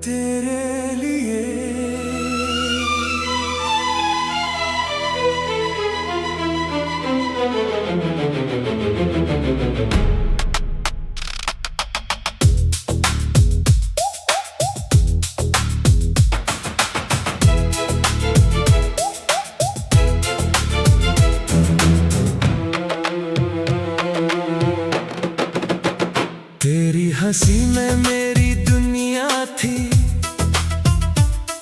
तेरे लिए तेरी हंसी में मेरी दुनिया थी,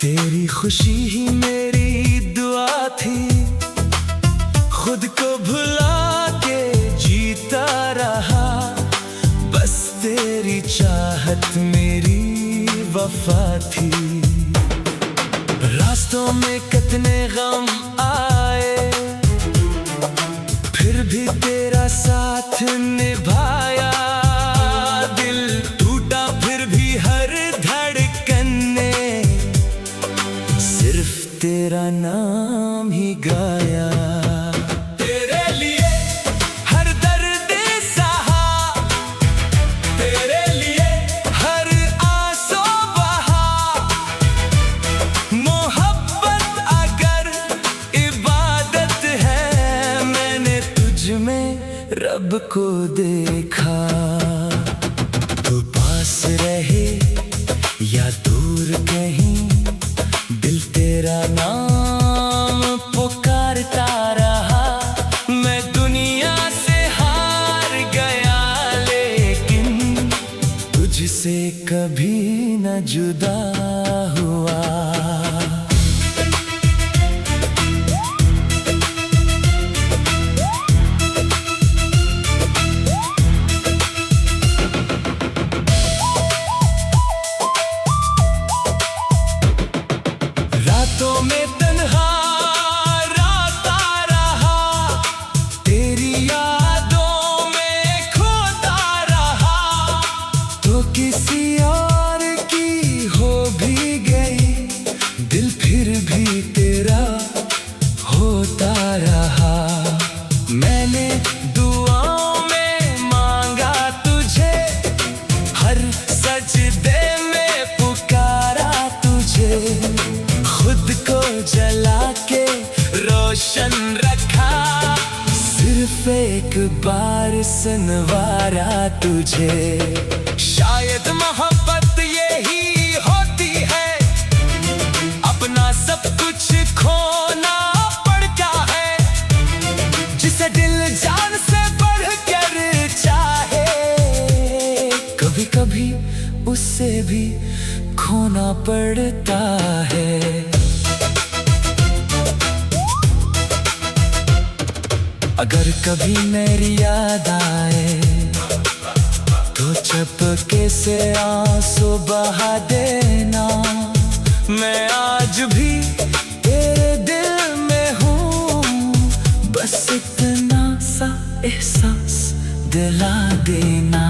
तेरी खुशी ही मेरी दुआ थी। खुद को भुला के जीता रहा, बस तेरी चाहत मेरी वफा थी। रास्तों में कितने गम आए, फिर भी तेरा साथ निभाया। तेरा नाम ही गाया, तेरे लिए हर दर्द सहा, तेरे लिए हर आंसू बहा। मोहब्बत अगर इबादत है, मैंने तुझ में रब को देखा। तू पास रहे या दूर कहीं, दिल तेरा नाम पुकारता रहा। मैं दुनिया से हार गया, लेकिन तुझसे कभी न जुदा हुआ। रातों में तन्हा राता रहा, तेरी यादों में खोता रहा। तो किसी और की हो भी गई, दिल फिर भी तेरा होता रहा। मैंने दुआओं में मांगा तुझे, हर सजदे में पुकारा तुझे। खुद को जला के रोशन रखा, सिर्फ एक बार सुनवारा तुझे। शायद मोहब्बत यही होती है, अपना सब कुछ खोना पड़ता है। जिसे दिल जान से बढ़कर चाहे, कभी कभी उससे भी खोना पड़ता है। अगर कभी मेरी याद आए, तो चुपके से आंसू बहा देना। मैं आज भी तेरे दिल में हूँ, बस इतना सा एहसास दिला देना।